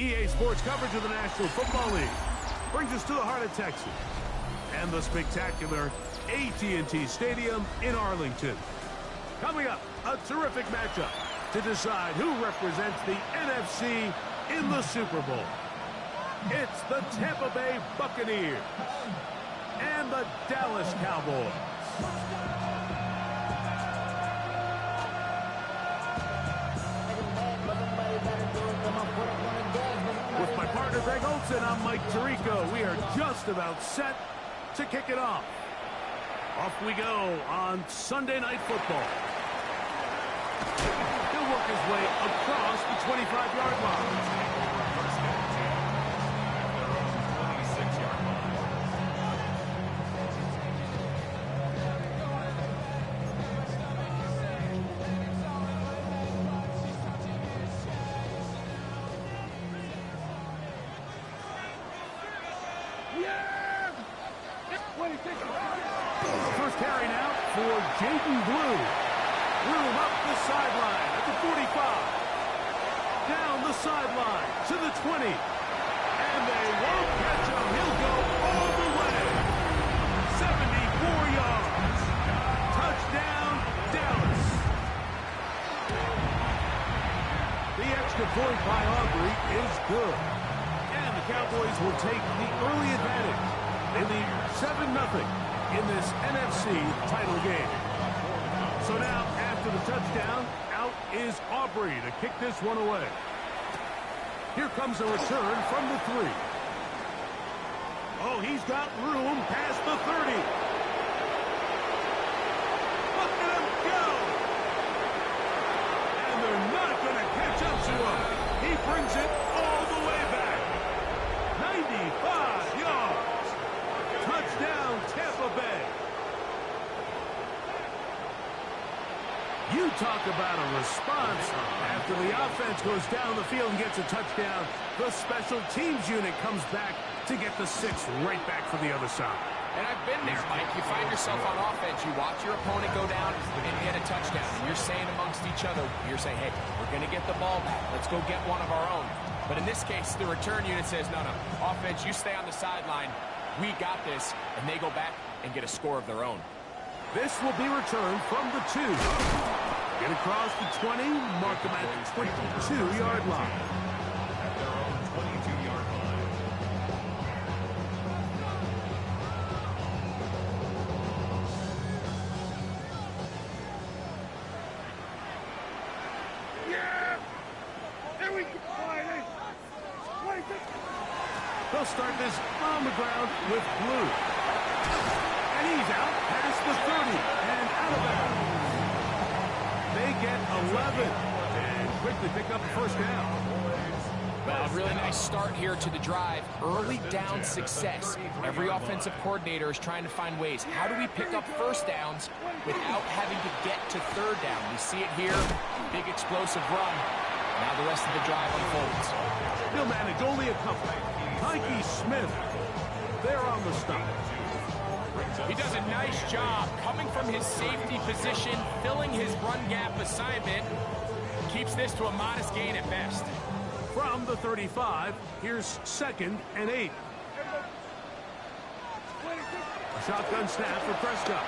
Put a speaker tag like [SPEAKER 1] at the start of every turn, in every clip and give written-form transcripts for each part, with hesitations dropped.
[SPEAKER 1] EA Sports coverage of the National Football League brings us to the heart of Texas and the spectacular AT&T Stadium in Arlington. Coming up, a terrific matchup to decide who represents the NFC in the Super Bowl. It's the Tampa Bay Buccaneers and the Dallas Cowboys. With my partner Greg Olson, I'm Mike Tirico. We are just about set to kick it off. Off we go on Sunday Night Football. He'll work his way across the 25-yard line. First carry now for Jaden Blue. Blue up the sideline at the 45. Down the sideline to the 20. And they won't catch him. He'll go all the way. 74 yards. Touchdown, Dallas. The extra point by Aubrey is good. And the Cowboys will take the early advantage in the 7-0 in this NFC title game. So now, after the touchdown, out is Aubrey to kick this one away. Here comes a return from the 3. Oh, he's got room past the 30. Look at him go! And they're not going to catch up to him. He brings it all the way back. 95 yards. Touchdown, Tampa Bay. You talk about a response. After the offense goes down the field and gets a touchdown, the special teams unit comes back to get the 6 right back for the other side.
[SPEAKER 2] And I've been there, Mike. You find yourself on offense, you watch your opponent go down and get a touchdown. You're saying amongst each other, you're saying, hey, we're going to get the ball back. Let's go get one of our own. But in this case, the return unit says, no, offense, you stay on the sideline. We got this, and they go back and get a score of their own.
[SPEAKER 1] This will be returned from the 2. Get across the 20, mark them at the 22-yard line.
[SPEAKER 3] At their own 22-yard line.
[SPEAKER 1] Yeah! There we go! They'll start this on the ground with Blue. And he's out past the 30 and out of bounds. They get 11 and quickly pick up the first down.
[SPEAKER 2] Well, a really nice start here to the drive. Early down success. Every offensive coordinator is trying to find ways. How do we pick up first downs without having to get to third down? We see it here. Big explosive run. Now the rest of the drive unfolds.
[SPEAKER 1] He'll manage only a couple. Mikey Smith, they're on the stop.
[SPEAKER 2] He does a nice job coming from his safety position, filling his run gap assignment. Keeps this to a modest gain at best.
[SPEAKER 1] From the 35, here's 2nd and 8. A shotgun snap for Prescott.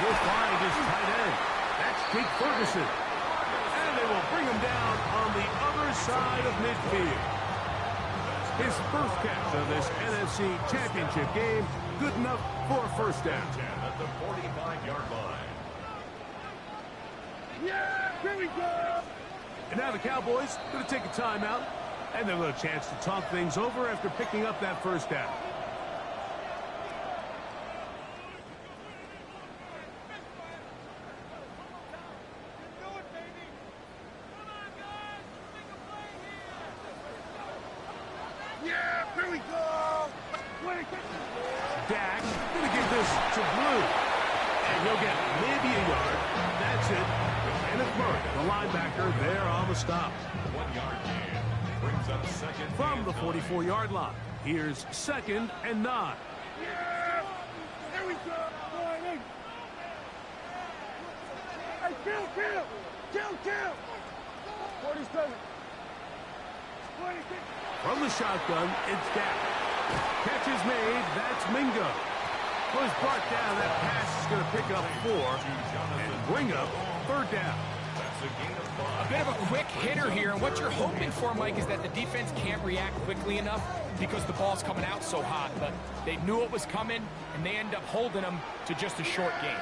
[SPEAKER 1] He'll find his tight end. That's Jake Ferguson. And they will bring him down on the other side of midfield. His first catch of this NFC Championship game, good enough for a first down.
[SPEAKER 3] At the 45-yard line.
[SPEAKER 1] Yeah, here we go! And now the Cowboys going to take a timeout, and they'll have a chance to talk things over after picking up that first down. Dak going to give this to Blue. And he'll get maybe a yard. That's it. Kenneth Murray, the linebacker, there on the stop.
[SPEAKER 3] 1-yard gain. Brings up second.
[SPEAKER 1] From the 44-yard line, here's 2nd and 9.
[SPEAKER 4] Yeah! There we go! Hey, kill! 47.
[SPEAKER 1] From the shotgun, it's down. Catch is made. That's Mingo. Was brought down. That pass is going to pick up 4 and bring up 3rd down.
[SPEAKER 2] A bit of a quick hitter here, and what you're hoping for, Mike, is that the defense can't react quickly enough because the ball's coming out so hot, but they knew it was coming, and they end up holding them to just a short game.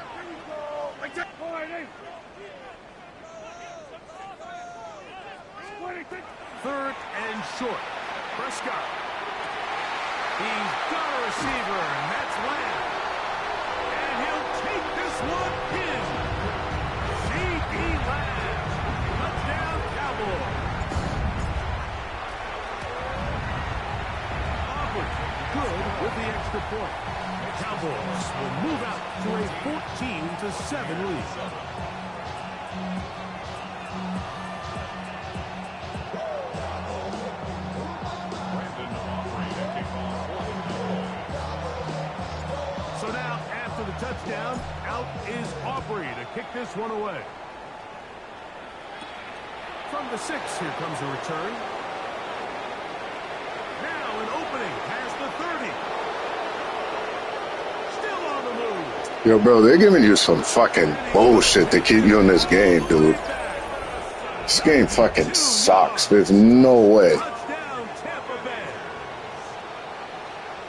[SPEAKER 1] 3rd and short. Prescott. He's got a receiver, and that's Lamb. And he'll take this one in. C.D. Lamb. Touchdown, Cowboys. Auburn good with the extra point. The Cowboys will move out to a 14-7 lead. Touchdown. Out is Aubrey to kick this one away. From the 6, here comes a return. Now an opening past the 30. Still on the move.
[SPEAKER 5] Yo, bro, they're giving you some fucking bullshit to keep you in this game, dude. This game fucking sucks. There's no way.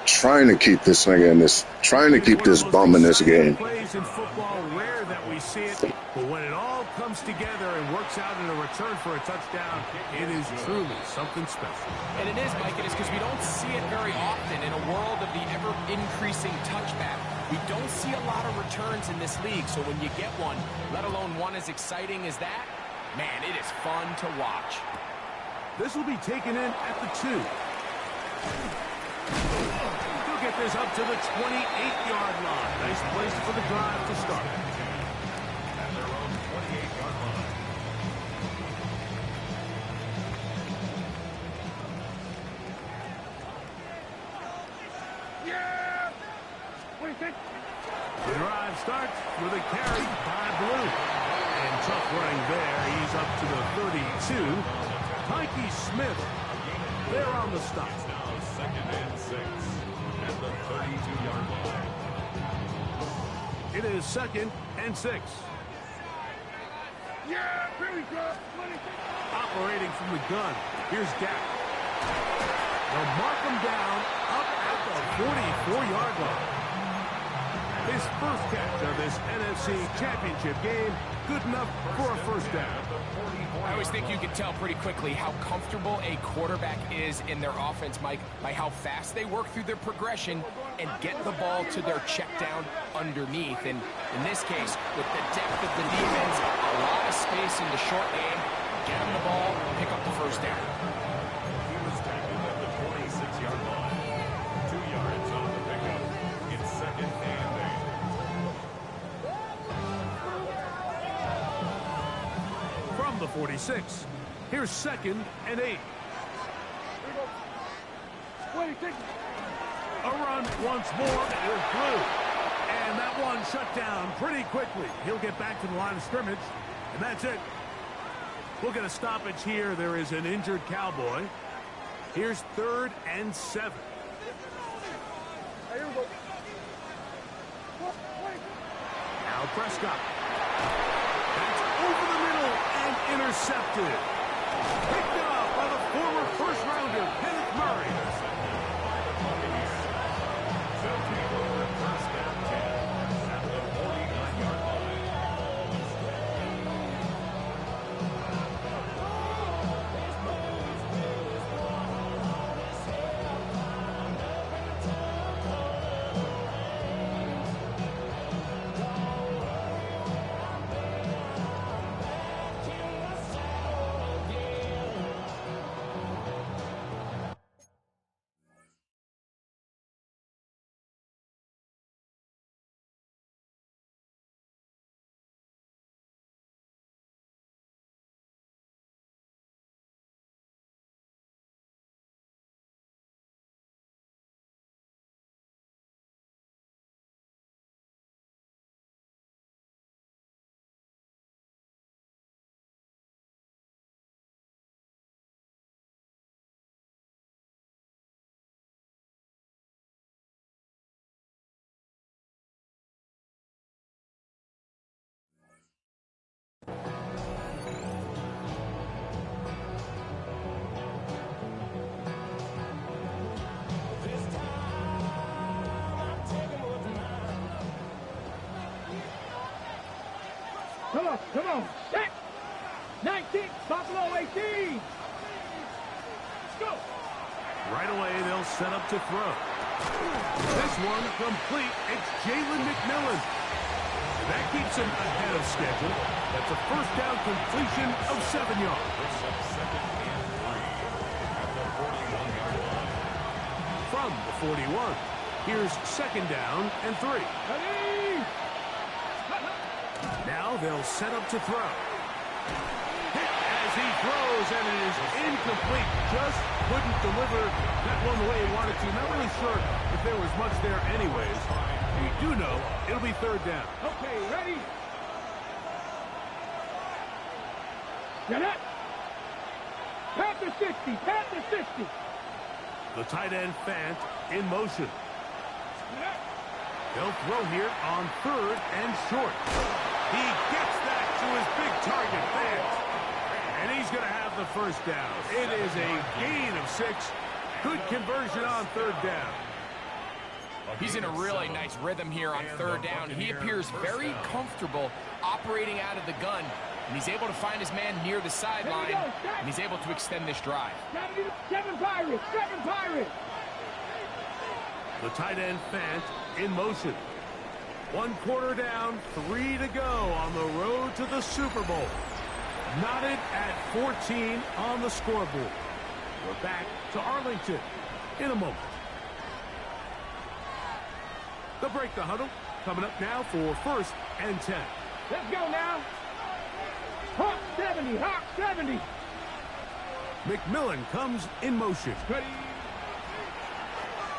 [SPEAKER 5] Trying to keep this nigga in this, trying to keep this bum in this game.
[SPEAKER 1] Plays in football, rare that we see it, but when it all comes together and works out in a return for a touchdown, it is truly something special.
[SPEAKER 2] And it is, Mike, it is because we don't see it very often in a world of the ever-increasing touchback. We don't see a lot of returns in this league, so when you get one, let alone one as exciting as that, man, it is fun to watch.
[SPEAKER 1] This will be taken in at the 2. Get this up to the 28-yard line. Nice place for the drive to start.
[SPEAKER 3] At their own 28-yard line.
[SPEAKER 4] Yeah! What do you think?
[SPEAKER 1] The drive starts with a carry by Blue. And tough running there. He's up to the 32. Mikey Smith there on the stop.
[SPEAKER 3] Now 2nd and 6. At the 32-yard line.
[SPEAKER 1] It is 2nd and 6.
[SPEAKER 4] Yeah! Here we go!
[SPEAKER 1] Operating from the gun. Here's Dak. They'll mark him down up at the 44-yard line. His first catch of this NFC Championship game, good enough for a first down.
[SPEAKER 2] I always think you can tell pretty quickly how comfortable a quarterback is in their offense, Mike, by how fast they work through their progression and get the ball to their check down underneath. And in this case, with the depth of the defense, a lot of space in the short game, get them the ball, pick up the first down.
[SPEAKER 3] He was tackled at the 46-yard line. 2 yards on the pickup. It's 2nd and 8.
[SPEAKER 1] From the 46, here's 2nd and 8.
[SPEAKER 4] What do you think?
[SPEAKER 1] A run once more with Blue. And that one shut down pretty quickly. He'll get back to the line of scrimmage, and that's it. We'll get a stoppage here. There is an injured Cowboy. Here's 3rd and 7.
[SPEAKER 4] Here we go.
[SPEAKER 1] Now Prescott. That's over the middle and intercepted. Picked up by the former first-rounder, Kenneth Murray.
[SPEAKER 4] Come on. Set. 19. Buffalo 18. Let's go.
[SPEAKER 1] Right away, they'll set up to throw. This one complete. It's Jalen McMillan. That keeps him ahead of schedule. That's a first down completion of 7 yards.
[SPEAKER 3] Second and 3 at the 41-yard line.
[SPEAKER 1] From the 41, here's second down and 3.
[SPEAKER 4] Ready.
[SPEAKER 1] Now they'll set up to throw. Hit as he throws, and it is incomplete. Just couldn't deliver that one the way he wanted to. Not really sure if there was much there anyways. We do know it'll be third down.
[SPEAKER 4] Okay, ready. Get up. Panther 60. Panther 60.
[SPEAKER 1] The tight end Fant in motion. They'll throw here on third and short. He gets that to his big target, Fant. And he's going to have the first down. It is a gain of 6. Good conversion on third down.
[SPEAKER 2] He's in a really nice rhythm here on third down. He appears very comfortable operating out of the gun, and he's able to find his man near the sideline, and he's able to extend this drive.
[SPEAKER 4] 7 Pirates. 7 Pirates.
[SPEAKER 1] The tight end Fant in motion. 1 quarter down, 3 to go on the road to the Super Bowl. Knotted at 14 on the scoreboard. We're back to Arlington in a moment. They'll break the huddle. Coming up now for first and 10.
[SPEAKER 4] Let's go now. Hawk 70. Hawk 70.
[SPEAKER 1] McMillan comes in motion.
[SPEAKER 4] Ready.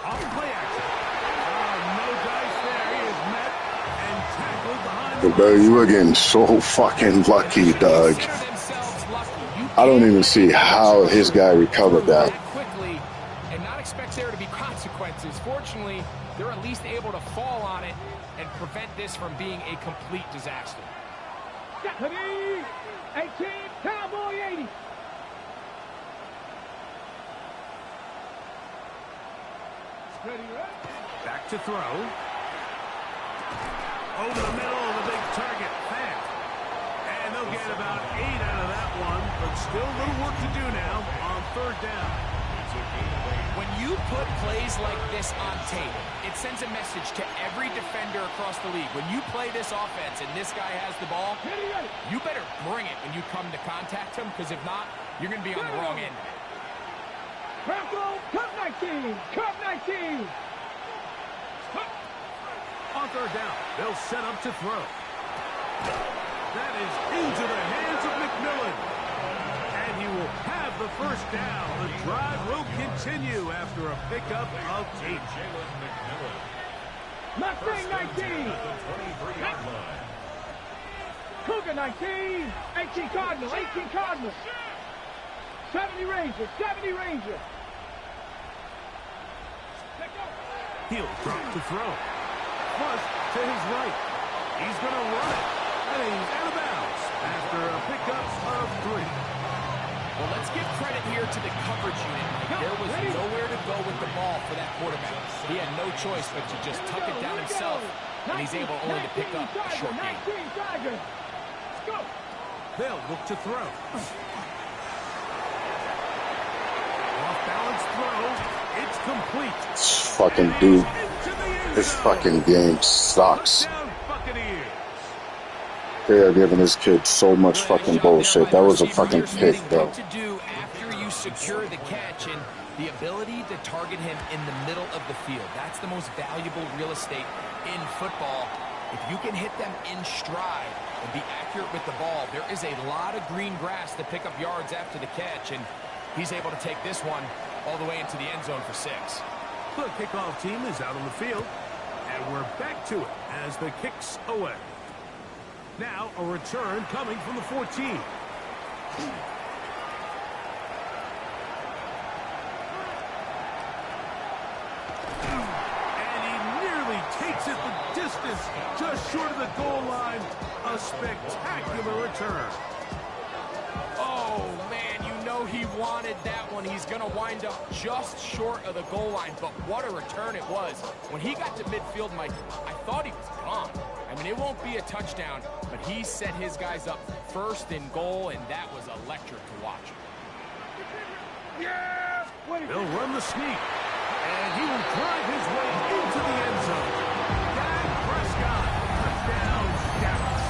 [SPEAKER 1] Off play action. No dice there. He is met and tackled behind the
[SPEAKER 5] Dog, you were getting so fucking lucky, Doug. I don't even see how his guy recovered that.
[SPEAKER 2] Quickly and not expect there to be consequences. Fortunately, they're at least able to fall on it and prevent this from being a complete disaster.
[SPEAKER 4] Ready. 18. Cowboy 80. Ready, right?
[SPEAKER 1] back to throw. Over the middle of the big target. Fant. And they'll get about 8 out of that one, but still a little work to do now on third down.
[SPEAKER 2] When you put plays like this on tape, it sends a message to every defender across the league. When you play this offense and this guy has the ball, you better bring it when you come to contact him, because if not, you're going to be on the wrong end.
[SPEAKER 4] Bronco, Cup 19. Cup 19.
[SPEAKER 1] On third down, they'll set up to throw. That is into the hands of McMillan. And he will have the first down. The drive will continue after a pickup of 8.
[SPEAKER 4] Mustang 19. Cougar 19. 18 Cardinal. 18 Cardinal. 70 Ranger. 70 Ranger.
[SPEAKER 1] He'll drop to throw. Flush to his right. He's going to run it. And he's out of bounds after a pickup of 3.
[SPEAKER 2] Well, let's give credit here to the coverage unit. There was nowhere to go with the ball for that quarterback. He had no choice but to just tuck it down himself, and he's able only to pick up a short gain.
[SPEAKER 1] They'll look to throw. Off-balance throw. It's complete.
[SPEAKER 5] This fucking dude. This fucking game sucks. They are giving this kid so much fucking bullshit. That was a fucking pick, though.
[SPEAKER 2] To do after you secure the catch and the ability to target him in the middle of the field. That's the most valuable real estate in football. If you can hit them in stride and be accurate with the ball, there is a lot of green grass to pick up yards after the catch, and he's able to take this one all the way into the end zone for 6.
[SPEAKER 1] The kickoff team is out on the field, and we're back to it as the kick's away. Now a return coming from the 14. And he nearly takes it the distance, just short of the goal line. A spectacular return.
[SPEAKER 2] Oh, man, you know he wanted that one. He's going to wind up just short of the goal line, but what a return it was. When he got to midfield, Mike, I thought he was gone. I mean, it won't be a touchdown, but He set his guys up first and goal, and that was electric to watch.
[SPEAKER 4] Yeah!
[SPEAKER 1] They'll run the sneak, and he will drive his way into the end zone. Dak Prescott, touchdown, Dallas.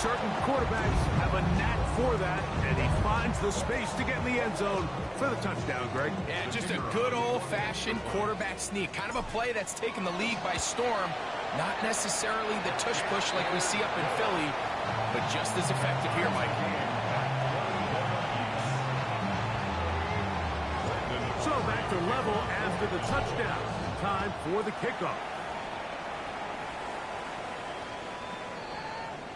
[SPEAKER 1] Certain quarterbacks have a knack for that, and he finds the space to get in the end zone for the touchdown, Greg.
[SPEAKER 2] Yeah, just a good old-fashioned quarterback sneak. Kind of a play that's taken the league by storm. Not necessarily the tush-push like we see up in Philly, but just as effective here, Mike.
[SPEAKER 1] So back to level after the touchdown. Time for the kickoff.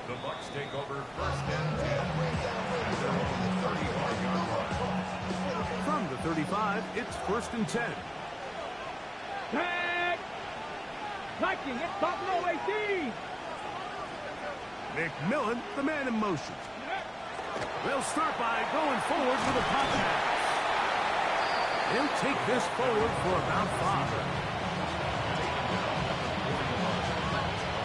[SPEAKER 3] The Bucs take over first and 10. At their own 35-yard line.
[SPEAKER 1] From the 35, it's first and 10.
[SPEAKER 4] Tag! Liking it, top low 18!
[SPEAKER 1] McMillan, the man in motion. They'll start by going forward with a pop pass. He'll take this forward for about 5.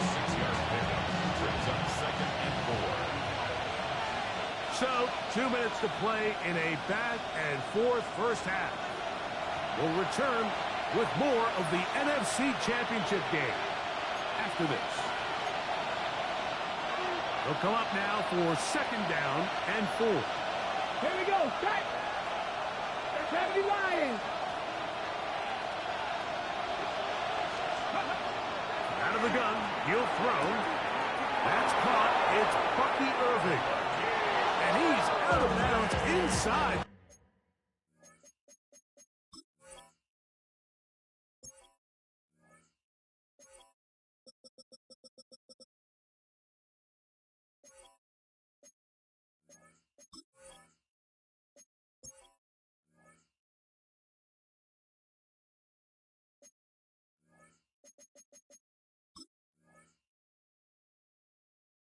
[SPEAKER 3] 6-yard pickup. Brings up second and 4.
[SPEAKER 1] So, 2 minutes to play in a back and forth first half. We'll return with more of the NFC Championship game after this. They'll come up now for second down and 4.
[SPEAKER 4] Here we go, set! 70 Lions!
[SPEAKER 1] Out of the gun, he'll throw. That's caught. It's Bucky Irving. And he's out of bounds inside.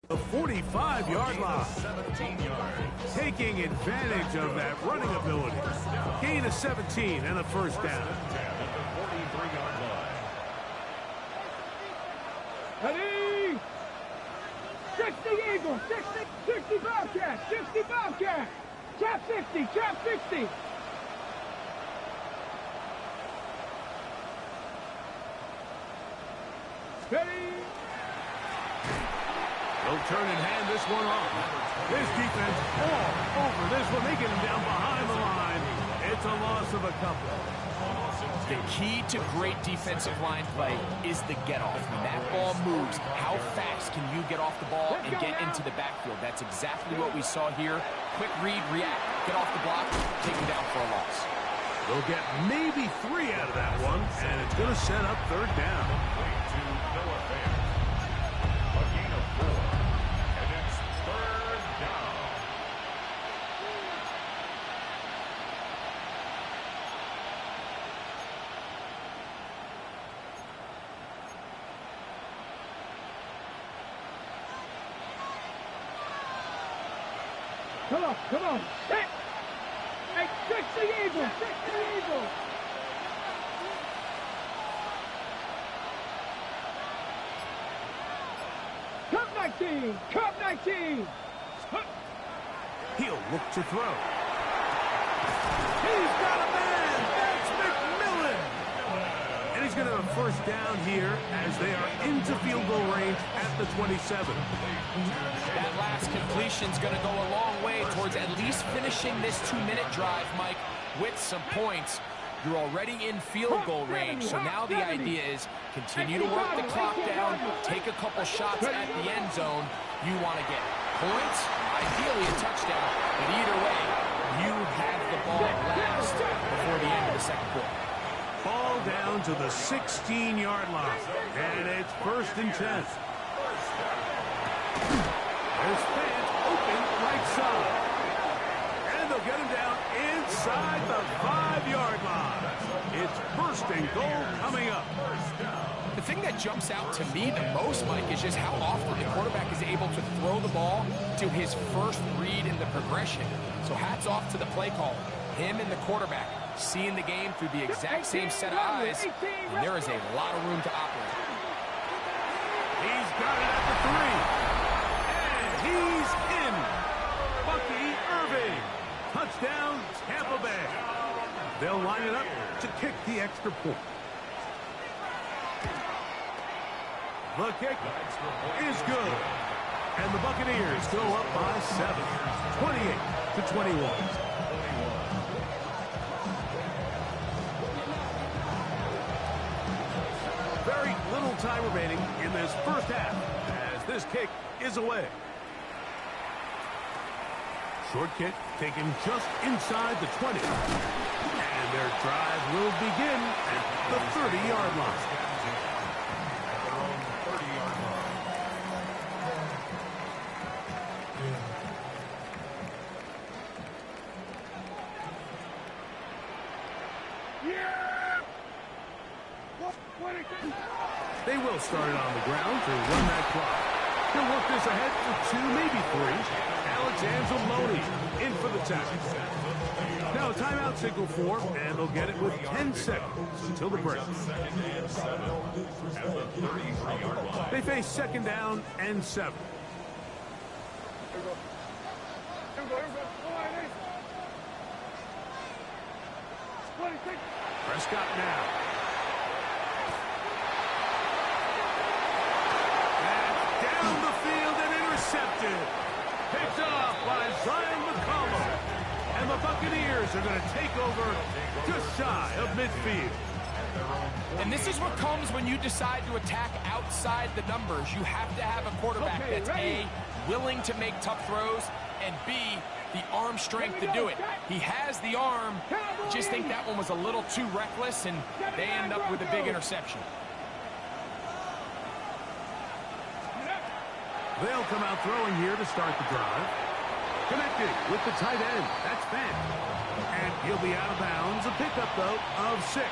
[SPEAKER 1] The 45-yard line.
[SPEAKER 3] 17 yards.
[SPEAKER 1] Taking advantage of that running ability. Gain of 17 and a first down.
[SPEAKER 3] 10 at the 43-yard line.
[SPEAKER 4] Ready! 60 Eagles, 60 Bobcat, 60 Bobcat! Trap 60, trap 60! Ready!
[SPEAKER 1] They'll turn and hand this one off. This defense all over this one. They get him down behind the line. It's a loss of a couple.
[SPEAKER 2] The key to great defensive line play is the get-off. When that ball moves, how fast can you get off the ball and get into the backfield? That's exactly what we saw here. Quick read, react, get off the block, take him down for a loss.
[SPEAKER 1] They'll get maybe 3 out of that one, and it's going to set up third down.
[SPEAKER 3] Complete to Noah Fair. A gain of 4. And it's third down.
[SPEAKER 4] Come on, set! Hey, 60 Eagles, 60 Eagles! Cup 19, Cup 19!
[SPEAKER 1] He'll look to throw. He's got a man. That's McMillan. And he's going to have a first down here as they are into field goal range at the 27.
[SPEAKER 2] That last completion's going to go a long way towards at least finishing this 2-minute drive, Mike, with some points. You're already in field goal range, so now the idea is continue to work the clock down, take a couple shots at the end zone. You want to get points, ideally a touchdown, but either way, you have the ball last before the end of the second quarter.
[SPEAKER 1] Ball down to the 16-yard line, and it's first and 10. There's fans open right side. And they'll get him down inside the 5-yard line. It's first and goal coming up.
[SPEAKER 2] The thing that jumps out to me the most, Mike, is just how often the quarterback is able to throw the ball to his first read in the progression. So hats off to the play call. Him and the quarterback seeing the game through the exact same set of eyes, and there is a lot of room to operate.
[SPEAKER 1] He's got it at the 3. And he's in. Bucky Irving. Touchdown, Tampa Bay. They'll line it up to kick the extra point. The kick is good. And the Buccaneers go up by 7, 28-21. Very little time remaining in this first half as this kick is away. Short kick taken just inside the 20. And their drive will begin at the 30-yard line. They will start it on the ground to run that clock. He'll work this ahead for 2, maybe 3. Alexander Loney in for the tackle. Now a timeout signal for, and they'll get it with 10 seconds until the break. They face 2nd down and 7. Prescott now. Down the field and intercepted. Picked off by Zion McCollum. And the Buccaneers are going to take over just shy of midfield.
[SPEAKER 2] And this is what comes when you decide to attack outside the numbers. You have to have a quarterback that's A, willing to make tough throws, and B, the arm strength to do it. He has the arm. I just think that one was a little too reckless, and they end up with a big interception.
[SPEAKER 1] They'll come out throwing here to start the drive. Connected with the tight end. That's Fant. And he'll be out of bounds. A pickup, though, of 6.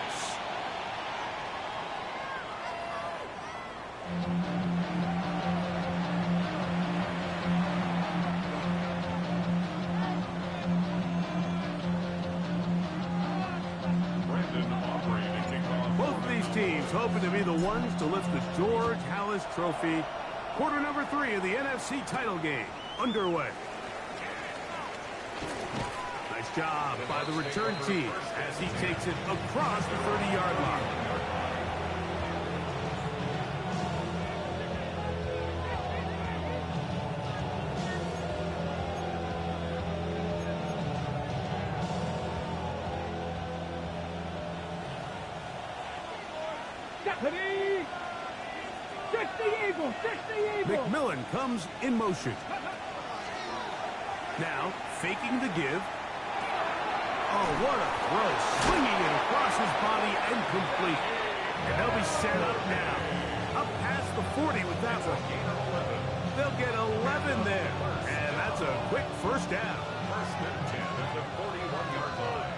[SPEAKER 1] Both of these teams hoping to be the ones to lift the George Halas Trophy. Quarter number 3 of the NFC title game underway. Nice job by the return team as he takes it across the 30-yard line. McMillan comes in motion. Now, faking the give. Oh, what a throw. Swinging it across his body and complete. And they'll be set up now. Up past the 40 with that one. They'll get 11 there. And that's a quick first down.
[SPEAKER 3] First and 10 at the 41-yard line.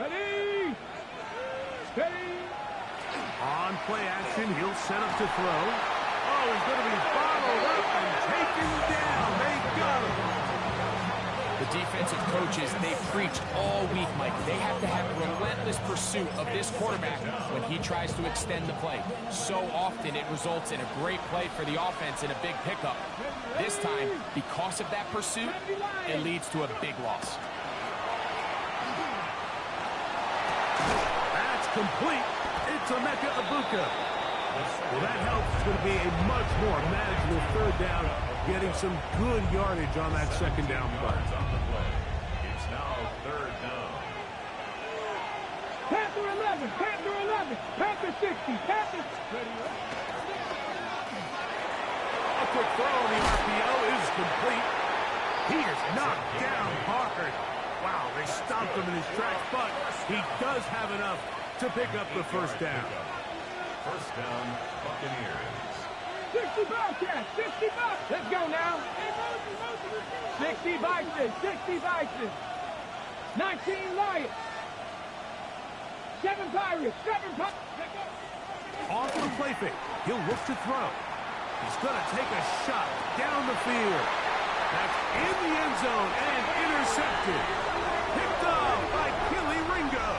[SPEAKER 4] Ready! Steady!
[SPEAKER 1] On play action, he'll set up to throw. Oh, he's going to be bottled up and taken down. They got him.
[SPEAKER 2] The defensive coaches, they've preached all week, Mike. They have to have relentless pursuit of this quarterback when he tries to extend the play. So often it results in a great play for the offense and a big pickup. This time, because of that pursuit, it leads to a big loss.
[SPEAKER 1] That's complete. It's Emeka Egbuka. Well, that helps. It's going to be a much more manageable 3rd down, getting some good yardage on that 2nd down play.
[SPEAKER 3] It's now 3rd down.
[SPEAKER 4] Panther 11, Panther 11, Panther 60, Panther.
[SPEAKER 1] A quick throw on the RPO is complete. He is knocked down hard. Wow, they stopped him in his tracks, but he does have enough to pick up the 1st down.
[SPEAKER 3] First down, Buccaneers.
[SPEAKER 4] 60 Bobcats, 60 Bobcats. Let's go now. 60 Bison, 60 Bison. 19 Lions. 7 Pirates, 7 Pirates.
[SPEAKER 1] Off the play fake. He'll look to throw. He's going to take a shot down the field. That's in the end zone and intercepted. Picked off by Killy Ringo.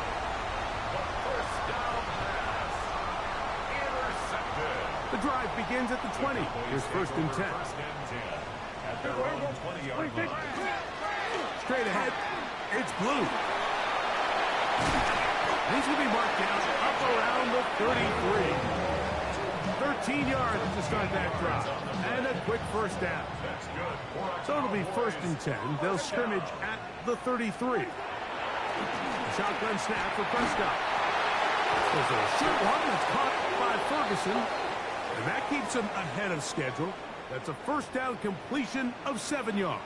[SPEAKER 3] First down pass. Intercepted.
[SPEAKER 1] The drive begins at the 20. Here's first and 10.
[SPEAKER 3] At their own 20-yard line.
[SPEAKER 1] Straight ahead, it's Blue. He's going to be marked down up around the 33. 13 yards to start that drive. And a quick first down. So it'll be first and 10. They'll scrimmage at the 33. Shotgun snap for Prescott. There's a short one that's caught by Ferguson. And that keeps him ahead of schedule. That's a first down completion of 7 yards.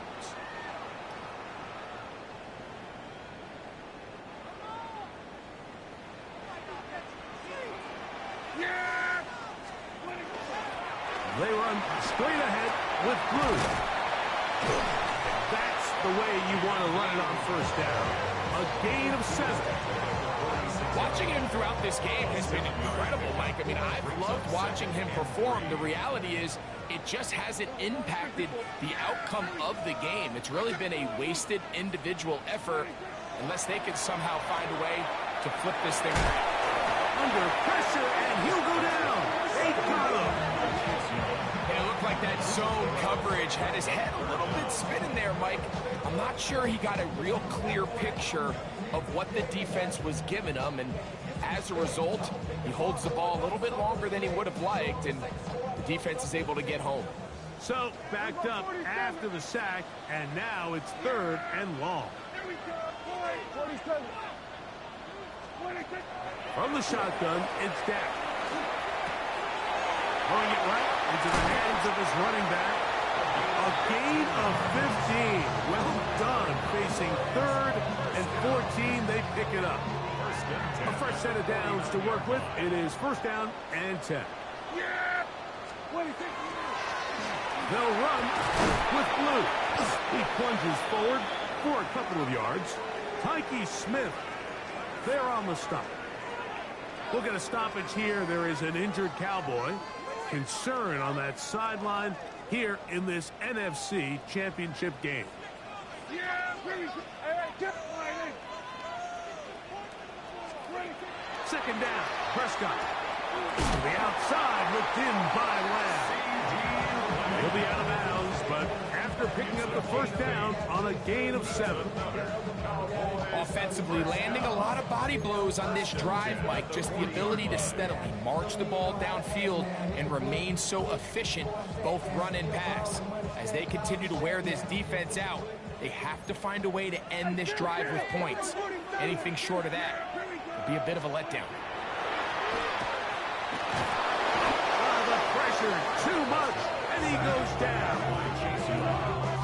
[SPEAKER 1] They run straight ahead with Blue. That's the way you want to run it on first down. A gain of 7.
[SPEAKER 2] Watching him throughout this game has been incredible, Mike. I mean, I've loved watching him perform. The reality is it just hasn't impacted the outcome of the game. It's really been a wasted individual effort unless they can somehow find a way to flip this thing around.
[SPEAKER 1] Under pressure, and he'll go down. They got him.
[SPEAKER 2] And it looked like that zone coverage had his head a little bit spinning there, Mike. I'm not sure he got a real clear picture of what the defense was giving him, and as a result, he holds the ball a little bit longer than he would have liked, and the defense is able to get home.
[SPEAKER 1] So, backed up after the sack, and now it's third and long. From the shotgun, it's Dak. Throwing it right into the hands of his running back. A gain of 15. Well done. Facing third and 14, they pick it up. A fresh set of downs to work with. It is first down and 10. They'll run with Blue. He plunges forward for a couple of yards. Tyke Smith there on the stop. We'll get a stoppage here. There is an injured Cowboy. Concern on that sideline here in this NFC Championship game. Second down, Prescott. To the outside, looked in by Lamb. He'll be out of bounds, but after picking up the first down on a gain of 7.
[SPEAKER 2] Offensively, landing a lot of body blows on this drive, Mike. Just the ability to steadily march the ball downfield and remain so efficient, both run and pass. As they continue to wear this defense out, they have to find a way to end this drive with points. Anything short of that would be a bit of a letdown.
[SPEAKER 1] The pressure, too much, and he goes down.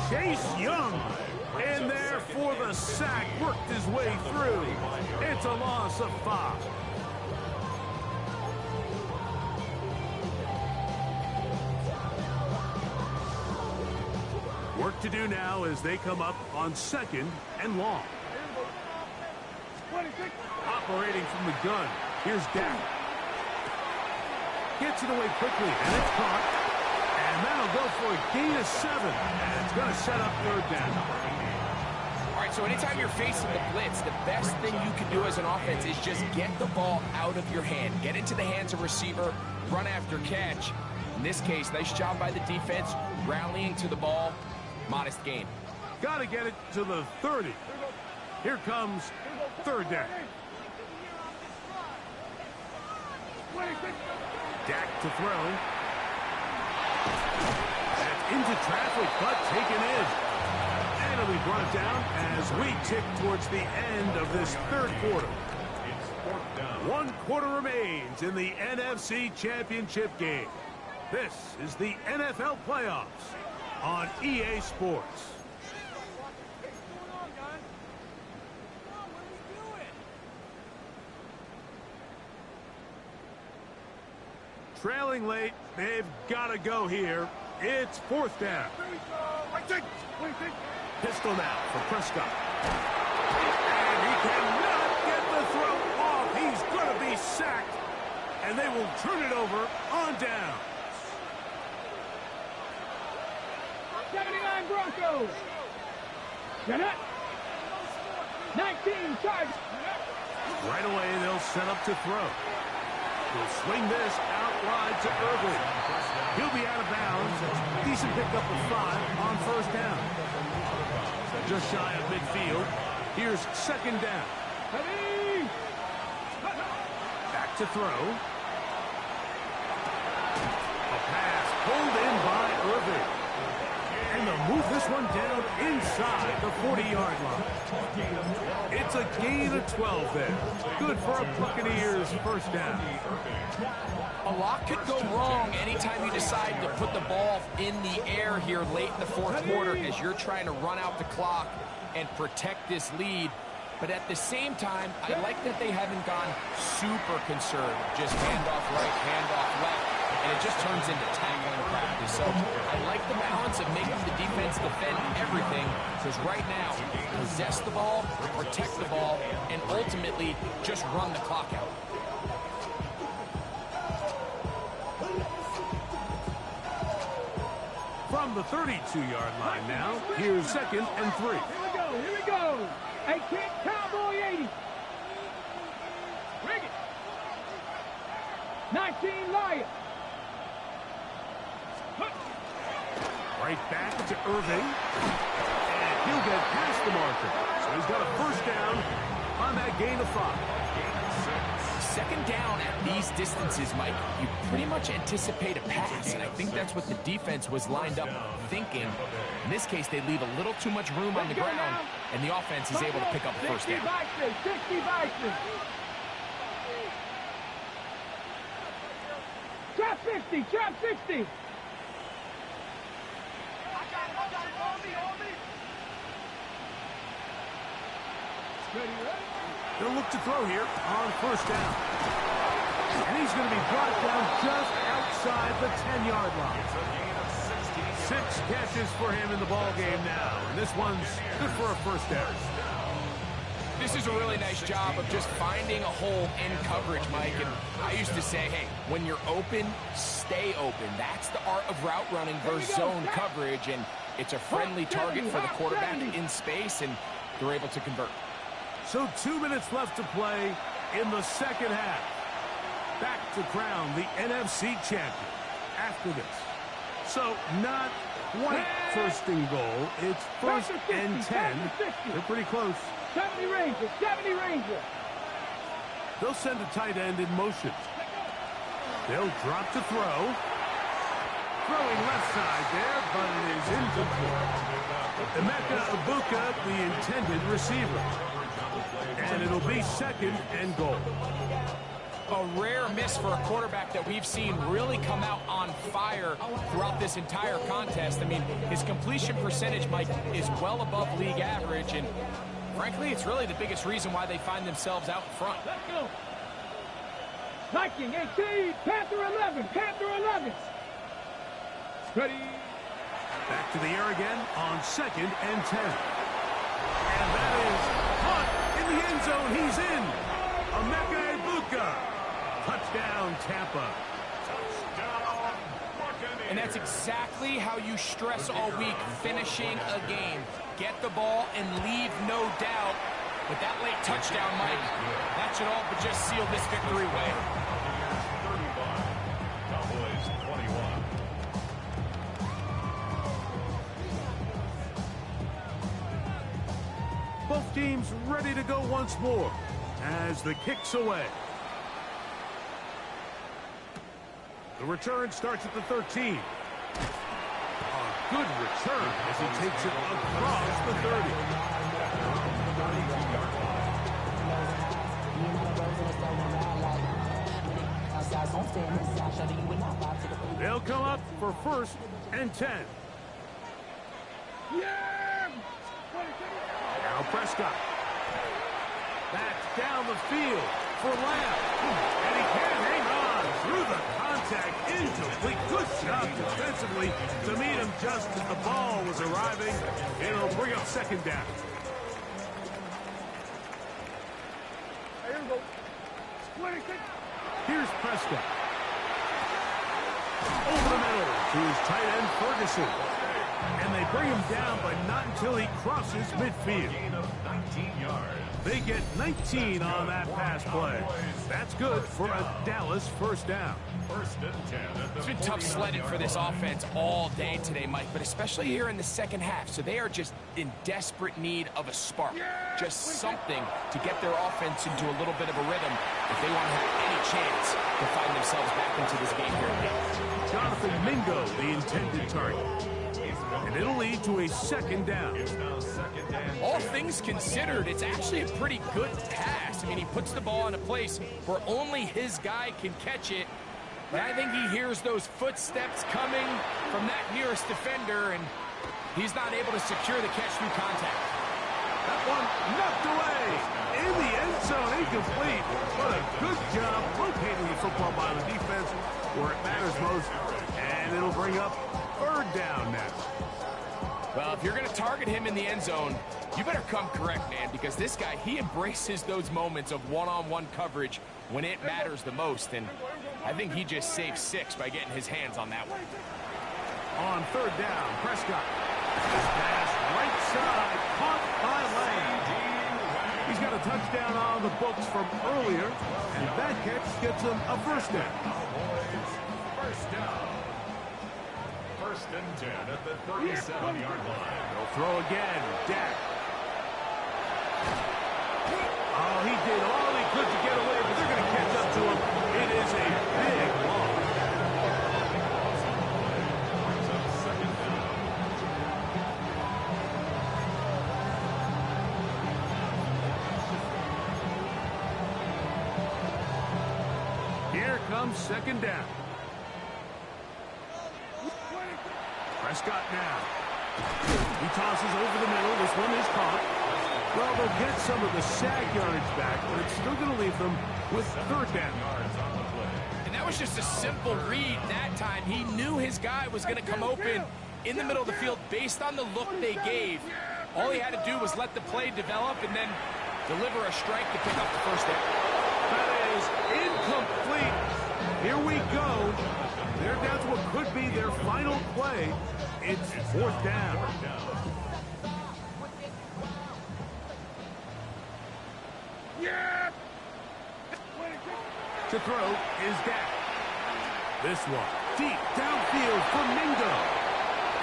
[SPEAKER 1] Chase Young in there for the sack, worked his way through. It's a loss of 5. Work to do now as they come up on second and long. Operating from the gun, here's Dak. Gets it away quickly, and it's caught. And that'll go for a gain of 7. And it's going to set up third down.
[SPEAKER 2] All right, so anytime you're facing the blitz, the best thing you can do as an offense is just get the ball out of your hand. Get into the hands of receiver, run after catch. In this case, nice job by the defense, rallying to the ball. Modest gain.
[SPEAKER 1] Got to get it to the 30. Here comes third down. Dak to throw. That's into traffic, but taken in. And it'll be brought down as we tick towards the end of this third quarter. 1 quarter remains in the NFC Championship game. This is the NFL Playoffs on EA Sports. Trailing late, they've got to go here. It's fourth down. Pistol now for Prescott. And he cannot get the throw off. He's going to be sacked. And they will turn it over on down.
[SPEAKER 4] 79 Broncos. Get it. 19 Chargers.
[SPEAKER 1] Right away, they'll set up to throw. He'll swing this out wide to Irving. He'll be out of bounds. Decent pickup of 5 on first down. Just shy of midfield. Here's second down. Back to throw. A pass pulled in by Irving. And they'll move this one down inside the 40-yard line. It's a gain of 12 there. Good for a Buccaneers first down.
[SPEAKER 2] A lot could go wrong anytime you decide to put the ball in the air here late in the fourth quarter as you're trying to run out the clock and protect this lead. But at the same time, I like that they haven't gone super conservative. Just handoff right, handoff left. And it just turns into tackling practice. So I like the balance of making the defense defend everything, because right now, possess the ball, protect the ball, and ultimately just run the clock out.
[SPEAKER 1] From the 32-yard line now, here's second and 3.
[SPEAKER 4] Here we go. 18, Cowboy 80. Bring it. 19, Lion.
[SPEAKER 1] Right back to Irving. And he'll get past the marker. So he's got a first down on that gain of 5.
[SPEAKER 2] Second down at these distances, Mike, you pretty much anticipate a pass, and I think that's what the defense was lined up thinking. In this case, they leave a little too much room on the ground, and the offense is able to pick up the first down.
[SPEAKER 4] 60 Bison. Trap 60, trap 60.
[SPEAKER 1] They'll look to throw here on first down. And he's going to be brought down just outside the 10-yard line. 6 catches for him in the ball game now. And this one's good for a first down.
[SPEAKER 2] This is a really nice job of just finding a hole in coverage, Mike. And I used to say, hey, when you're open, stay open. That's the art of route running versus zone coverage. And it's a friendly target for the quarterback in space, and they're able to convert.
[SPEAKER 1] So 2 minutes left to play in the second half. Back to crown the NFC champion after this. So not quite first and goal. It's first and 10. They're pretty close.
[SPEAKER 4] 70 Ranger, 70 Ranger.
[SPEAKER 1] They'll send a tight end in motion. They'll drop to throw. Throwing left side there, but it is incomplete. Emeka Ibuka, the intended receiver. And it'll be second and goal.
[SPEAKER 2] A rare miss for a quarterback that we've seen really come out on fire throughout this entire contest. I mean, his completion percentage, Mike, is well above league average, and frankly, it's really the biggest reason why they find themselves out in front.
[SPEAKER 4] Let's go. Viking 18, Panther 11, Panther 11. Ready.
[SPEAKER 1] Back to the air again on second and 10. And that is caught in the end zone. He's in. Emeka Ibuka. Touchdown, Tampa.
[SPEAKER 2] And that's exactly how you stress all week, finishing a game. Get the ball and leave no doubt. With that late touchdown, Mike, that should all but just seal this victory away.
[SPEAKER 3] 35, Cowboys 21.
[SPEAKER 1] Both teams ready to go once more as the kick's away. The return starts at the 13. A good return as he takes it across the 30. They'll come up for first and 10.
[SPEAKER 4] Yeah.
[SPEAKER 1] Now Prescott. Back down the field for Lamb. And he can't hang on through the contact. Incomplete. Good job defensively to meet him just as the ball was arriving. It'll bring up second down.
[SPEAKER 4] Here we go.
[SPEAKER 1] Here's Prescott. Over the middle to his tight end, Ferguson. And they bring him down, but not until he crosses midfield.
[SPEAKER 3] Gain of 19 yards.
[SPEAKER 1] They get 19 on that pass play. That's good for a Dallas first down.
[SPEAKER 3] First and 10 at the
[SPEAKER 2] It's been tough sledding for this offense all day today, Mike, but especially here in the second half. So they are just in desperate need of a spark, just something to get their offense into a little bit of a rhythm if they want to have any chance to find themselves back into this game here today.
[SPEAKER 1] Jonathan Mingo, the intended target. And it'll lead to a second down.
[SPEAKER 3] It's now second and
[SPEAKER 2] All things considered, it's actually a pretty good pass. I mean, he puts the ball in a place where only his guy can catch it. But I think he hears those footsteps coming from that nearest defender, and he's not able to secure the catch through contact.
[SPEAKER 1] That one knocked away in the end zone, incomplete. What a good job locating the football by the defense where it matters most. And it'll bring up third down now.
[SPEAKER 2] Well, if you're going to target him in the end zone, you better come correct, man, because this guy, he embraces those moments of one-on-one coverage when it matters the most, and I think he just saved 6 by getting his hands on that one.
[SPEAKER 1] On third down, Prescott. This pass right side, caught by Lane. He's got a touchdown on the books from earlier, and that catch gets him a first down.
[SPEAKER 3] Cowboys. First down. First and 10 at the 37-yard line.
[SPEAKER 1] They'll throw again. Dak. Oh, he did all he could to get away, but they're going to catch up to him. It is a big loss.
[SPEAKER 3] Second down.
[SPEAKER 1] Here comes second down. Prescott now. He tosses over the middle. This one is caught. Well, they'll get some of the sag yardage back, but it's still going to leave them with third down.
[SPEAKER 3] Yards on the play.
[SPEAKER 2] And that was just a simple read that time. He knew his guy was going to come open in the middle of the field based on the look they gave. All he had to do was let the play develop and then deliver a strike to pick up the first down.
[SPEAKER 1] That is incomplete. Here we go. They're down to what could be their final play. It's fourth down. To throw is Dak. This one deep downfield for Mingo.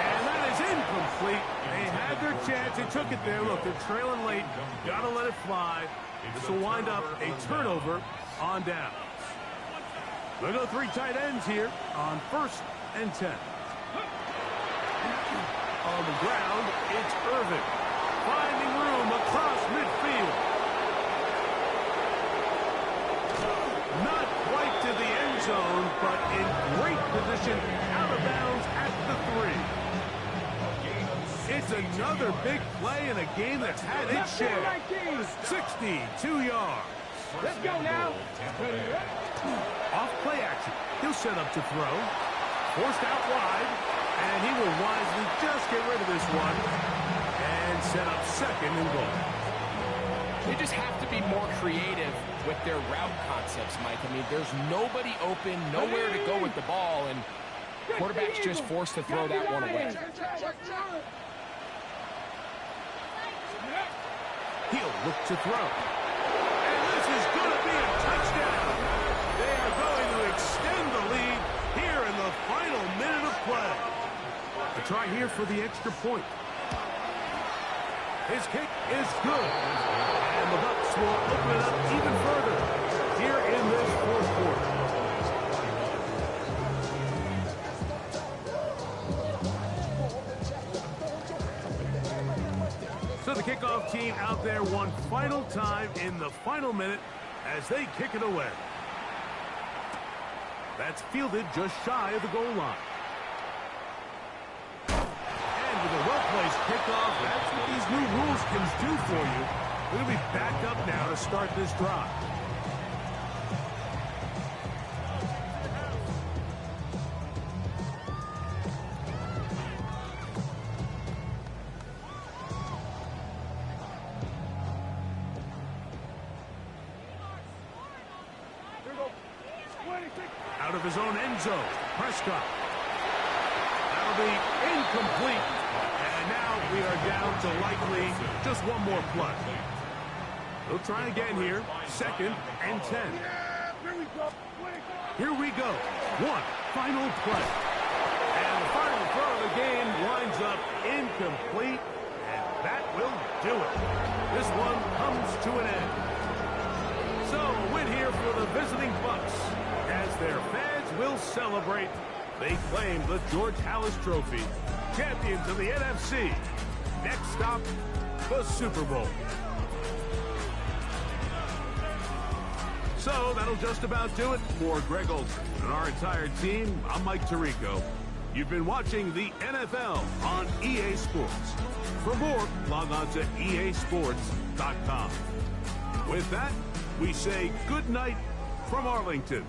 [SPEAKER 1] And that is incomplete. They had their chance. They took it there. Look, they're trailing late. Gotta let it fly. This will wind up a turnover on down. They'll go 3 tight ends here on first and 10. On the ground, it's Irvin. Finding room across midfield. Not quite to the end zone, but in great position out of bounds at the 3. It's another big play in a game that's had its share. 62 yards.
[SPEAKER 4] Let's go now.
[SPEAKER 1] Off play action. He'll set up to throw. Forced out wide. And he will wisely just get rid of this one. And set up second and goal.
[SPEAKER 2] They just have to be more creative with their route concepts, Mike. I mean, there's nobody open, nowhere to go with the ball, and quarterback's just forced to throw that one away.
[SPEAKER 1] He'll look to throw. And this is going to be a touchdown. They are going to extend the lead here in the final minute of play. A try here for the extra point. His kick is good. And the Bucs will open it up even further here in this fourth quarter. So the kickoff team out there one final time in the final minute as they kick it away. That's fielded just shy of the goal line. And with a well-placed kickoff, that's what these new rules can do for you. We're going to be back up now to start this drive. Out of his own end zone, Prescott. That'll be incomplete. And now we are down to likely just one more play. We'll try again here. 2nd and 10. Here we go. One final play. And the final throw of the game winds up incomplete. And that will do it. This one comes to an end. So a win here for the visiting Bucks. As their fans will celebrate, they claim the George Halas Trophy. Champions of the NFC. Next stop, the Super Bowl. So that'll just about do it for Greg Olsen and our entire team. I'm Mike Tirico. You've been watching the NFL on EA Sports. For more, log on to easports.com. With that, we say good night from Arlington.